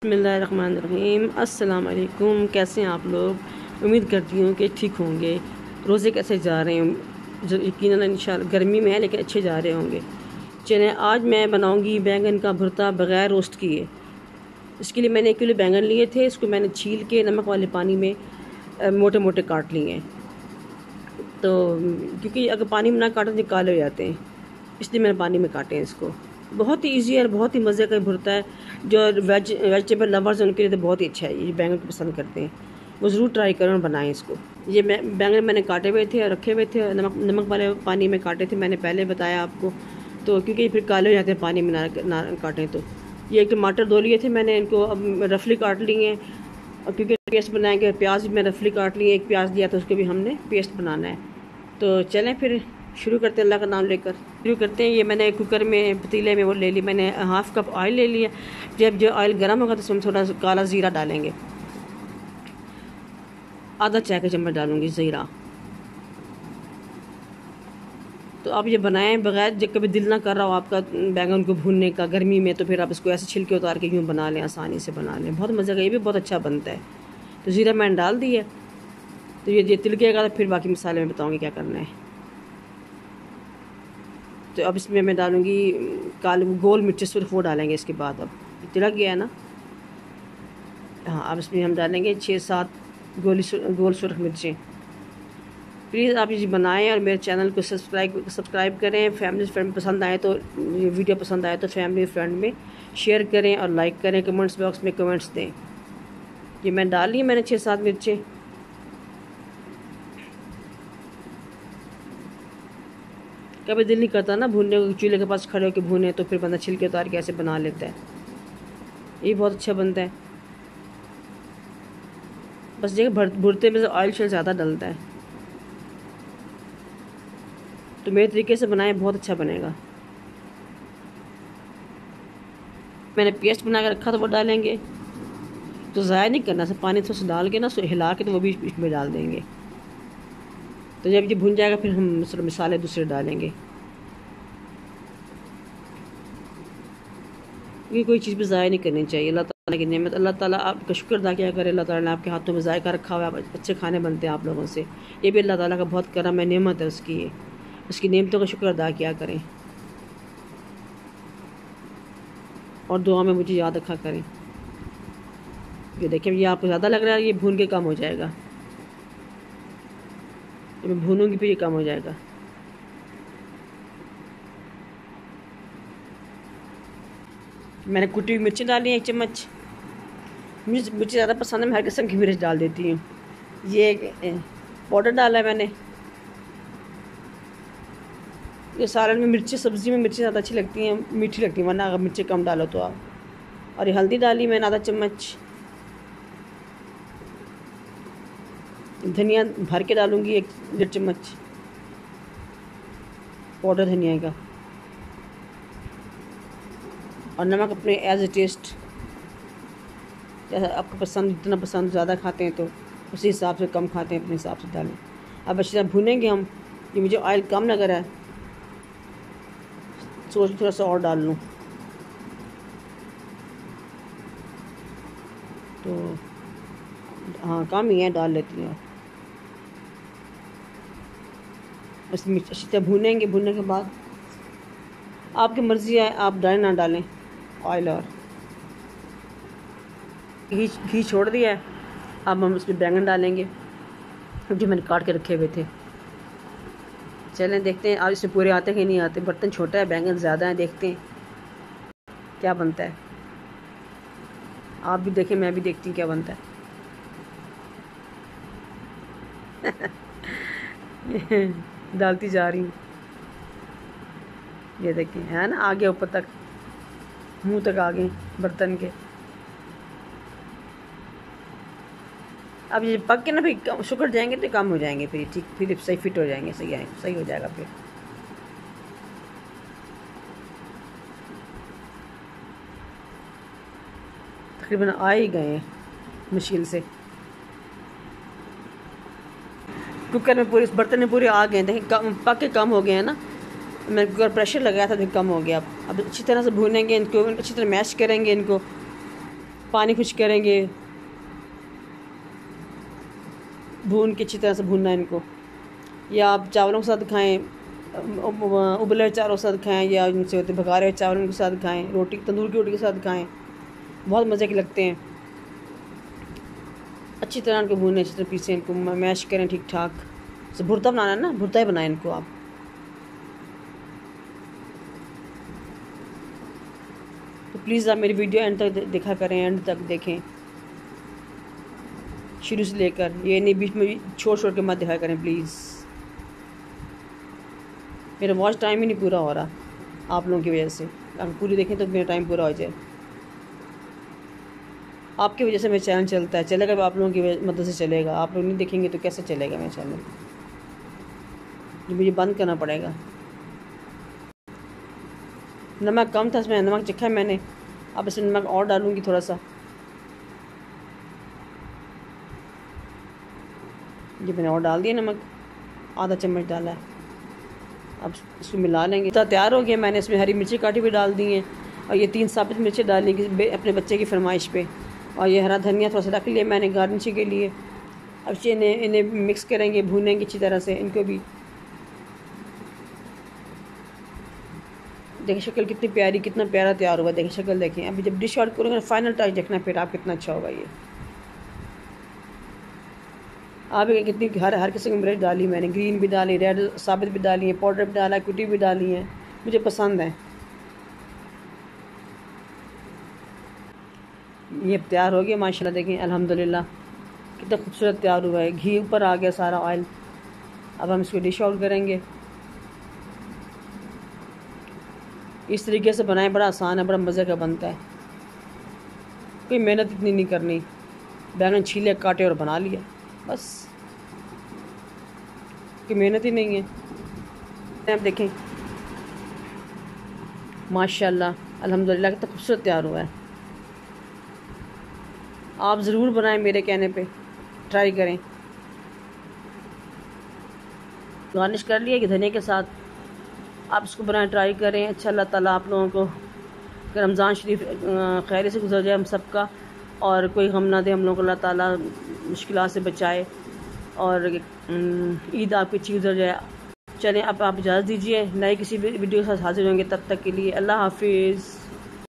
बिस्मिल्लाहिर्रहमानिर्रहीम। अस्सलाम वालेकुम। कैसे हैं आप लोग? उम्मीद करती हूँ कि ठीक होंगे। रोज़े कैसे जा रहे हैं? जो यकीनन इंशाल्लाह गर्मी में है लेकिन अच्छे जा रहे होंगे। चलें, आज मैं बनाऊँगी बैंगन का भरता बग़ैर रोस्ट किए। इसके लिए मैंने 1 किलो बैंगन लिए थे। इसको मैंने छील के नमक वाले पानी में मोटे मोटे काट लिए हैं। तो क्योंकि अगर पानी में ना काटें तो काले हो जाते हैं, इसलिए मैंने पानी में काटे हैं इसको। बहुत ही ईजी है, बहुत ही मज़े का भुरता है। जो वेजिटेबल लवर्स हैं उनके लिए तो बहुत ही अच्छा है। ये बैंगन को पसंद करते हैं, वो ज़रूर ट्राई करें और बनाएं इसको। ये बैंगन मैंने काटे हुए थे और रखे हुए थे, नमक वाले पानी में काटे थे, मैंने पहले बताया आपको। तो क्योंकि फिर काले हो जाते हैं पानी में ना काटें। तो ये एक टमाटर 2 लिए थे मैंने, इनको अब रफली काट लिए हैं। और क्योंकि पेस्ट बनाएंगे, प्याज भी मैं रफली काट लिए। 1 प्याज दिया था, उसको भी हमने पेस्ट बनाना है। तो चलें फिर शुरू करते हैं, अल्लाह का नाम लेकर शुरू करते हैं। ये मैंने कुकर में, पतीले में वो ले ली मैंने, 1/2 कप ऑयल ले लिया। जब जो ऑयल गर्म होगा तो उसमें थोड़ा काला ज़ीरा डालेंगे। आधा चाय का चम्मच डालूंगी ज़ीरा। तो आप ये बनाएं बगैर, जब कभी दिल ना कर रहा हो आपका बैंगन को भूनने का गर्मी में, तो फिर आप इसको ऐसे छिलके उतार के यूँ बना लें, आसानी से बना लें। बहुत मज़े का, ये भी बहुत अच्छा बनता है। तो ज़ीरा मैंने डाल दिया। तो ये तिलकेगा तो फिर बाकी मसाले में बताऊँगी क्या करना है। तो अब इसमें मैं डालूँगी काली गोल मिर्च, सिर्फ वो डालेंगे इसके बाद। अब तिलक गया है ना। हाँ, अब इसमें हम डालेंगे 6-7 गोल सुरख मिर्चें। प्लीज़ आप ये बनाएं और मेरे चैनल को सब्सक्राइब करें। फैमिली फ्रेंड पसंद आए तो, ये वीडियो पसंद आए तो फैमिली फ्रेंड में शेयर करें और लाइक करें। कमेंट्स बॉक्स में कमेंट्स दें। ये मैं डाल ली मैंने 6-7 मिर्चें। कभी दिल नहीं करता ना भूनने को, चूल्हे के पास खड़े होकर भूने, तो फिर बंदा छिलके उतार के ऐसे बना लेता है। ये बहुत अच्छा बनता है। बस ये भुरते में से ऑयल शेल ज़्यादा डलता है। तो मेरे तरीके से बनाएं, बहुत अच्छा बनेगा। मैंने पेस्ट बना कर रखा था, वो डालेंगे। तो ज़ाया नहीं करना, सब पानी थोड़ा सा डाल के ना, हिला के, तो वो भी इसमें डाल देंगे। तो जब ये भुन जाएगा फिर हम मसाले दूसरे डालेंगे। ये कोई चीज़ भी ज़ाया नहीं करनी चाहिए। अल्लाह ताला की नेमत, अल्लाह ताला आपका शुक्र अदा किया करे। अल्लाह ताला ने आपके हाथों में ज़ायका रखा हुआ है, अच्छे खाने बनते हैं आप लोगों से। ये भी अल्लाह ताला का बहुत करम है, नेमत है उसकी। ये उसकी नेमतों का शुक्र अदा किया करें और दुआ में मुझे याद रखा करें। ये देखें, ये आपको ज़्यादा लग रहा है, ये भून के कम हो जाएगा। मैं भूनूंगी फिर ये कम हो जाएगा। मैंने कुटी हुई मिर्ची डाली है 1 चम्मच। मुझे ज़्यादा पसंद है, मैं हर किस्म की मिर्च डाल देती हूँ। ये पाउडर डाला है मैंने। ये सालन में मिर्ची, सब्ज़ी में मिर्ची ज़्यादा अच्छी लगती हैं, मीठी लगती हैं, वरना अगर मिर्ची कम डालो तो आप। और ये हल्दी डाली मैंने आधा चम्मच। धनिया भर के डालूँगी 1-1.5 चम्मच पाउडर धनिया का। और नमक अपने एज ए टेस्ट, जैसा आपको पसंद, जितना पसंद, ज़्यादा खाते हैं तो उसी हिसाब से, कम खाते हैं अपने हिसाब से डालें। अब अच्छी तरह भूनेंगे हम। ये मुझे ऑयल कम लग रहा है, सोच थोड़ा सा और डाल लूँ। तो हाँ, कम ही है, डाल लेती हूँ। इसमें अच्छी तरह भूनेंगे। भूनने के बाद आपकी मर्ज़ी है, आप डालें ना डालें ऑयल। और घी छोड़ दिया है। अब हम उसमें बैंगन डालेंगे जो मैंने काट के रखे हुए थे। चलें देखते हैं आज इसमें पूरे आते हैं कि नहीं आते। बर्तन छोटा है, बैंगन ज़्यादा है, देखते हैं क्या बनता है। आप भी देखें, मैं भी देखती हूँ क्या बनता है। डालती जा रही हूँ। ये देखें, है ना, आगे ऊपर तक, मुंह तक आ गए बर्तन के। अब ये पक के ना फिर शुक्र जाएंगे तो कम हो जाएंगे, फिर ठीक, फिर सही फिट हो जाएंगे, सही हो जाएगा फिर। तकरीबन आ ही गए हैं मुश्किल से। कुकर में पूरे, बर्तन में पूरे आ गए हैं। देखें पक के कम हो गए हैं ना। मैंने कुकर प्रेशर लगाया था तो कम हो गया। अब अच्छी तरह से भूनेंगे इनको, अच्छी तरह मैश करेंगे इनको। पानी खुश करेंगे, भून के अच्छी तरह से भूनना है इनको। या आप चावलों के साथ खाएं, उबले हुए चावलों के साथ खाएं, या उनसे होते भगारे हुए चावलों के साथ खाएं, रोटी तंदूर की रोटी के साथ खाएं, बहुत मज़े के लगते हैं। अच्छी तरह इनको भूनें, अच्छी तरह पीसें, इनको मैश करें ठीक ठाक। जैसे भुर्ता बनाना है ना, भुर्ता ही बनाएं इनको आप। तो प्लीज़ आप मेरी वीडियो एंड तक देखा करें, एंड तक देखें शुरू से लेकर, ये नहीं बीच में छोड़ के मत देखा करें प्लीज़। मेरा वॉच टाइम ही नहीं पूरा हो रहा आप लोगों की वजह से। अगर पूरी देखें तो मेरा टाइम पूरा हो जाए। आपकी वजह से मेरा चैनल चलता है, चलेगा भी आप लोगों की मदद से चलेगा। आप लोग नहीं देखेंगे तो कैसे चलेगा मेरा चैनल, जो मुझे बंद करना पड़ेगा। नमक कम था इसमें, नमक चखा है मैंने, अब इसमें नमक और डालूँगी थोड़ा सा। ये मैंने और डाल दिया नमक, आधा चम्मच डाला है। अब इसको मिला लेंगे। तो तैयार हो गया। मैंने इसमें हरी मिर्ची काटी भी डाल दी हैं, और ये 3 साबित मिर्चें डाली अपने बच्चे की फरमाइश पे, और ये हरा धनिया थोड़ा सा रख लिया मैंने गार्निशिंग के लिए। अब इन्हें मिक्स करेंगे, भूनेंगे अच्छी तरह से इनको भी। देखिए शक्ल कितनी प्यारी, कितना प्यारा तैयार हुआ। देखिए शक्ल देखें। अभी जब डिश आउट करोगे फाइनल टच देखना फिर आप कितना अच्छा होगा। ये आप कितनी हर किस्म की मिर्च डाली मैंने, ग्रीन भी डाली, रेड साबित भी डाली है, पाउडर भी डाला है, कुटी भी डाली है, मुझे पसंद है। ये तैयार हो गया माशाल्लाह। देखें अल्हम्दुलिल्लाह कितना खूबसूरत तैयार हुआ है। घी ऊपर आ गया सारा ऑयल। अब हम इसको डिश आउट करेंगे। इस तरीके से बनाएं, बड़ा आसान है, बड़ा मज़े का बनता है। कोई मेहनत इतनी नहीं करनी, बैंगन छीले काटे और बना लिया बस, कोई मेहनत ही नहीं है। आप देखें माशाल्लाह अल्हम्दुलिल्लाह कितना खूबसूरत तैयार हुआ है। आप ज़रूर बनाएं, मेरे कहने पे ट्राई करें। गार्निश कर लिया कि धनिया के साथ, आप इसको बनाएं, ट्राई करें। अच्छा अल्लाह ताला आप लोगों को रमज़ान शरीफ खैर से गुजर जाए हम सबका, और कोई गम ना दे हम लोगों को। अल्लाह ताला मुश्किलात से बचाए, और ईद आपकी अच्छी गुजर जाए। चलें अब आप इजाज़त दीजिए, नए किसी वीडियो के साथ हाजिर होंगे। तब तक के लिए अल्लाह हाफिज़।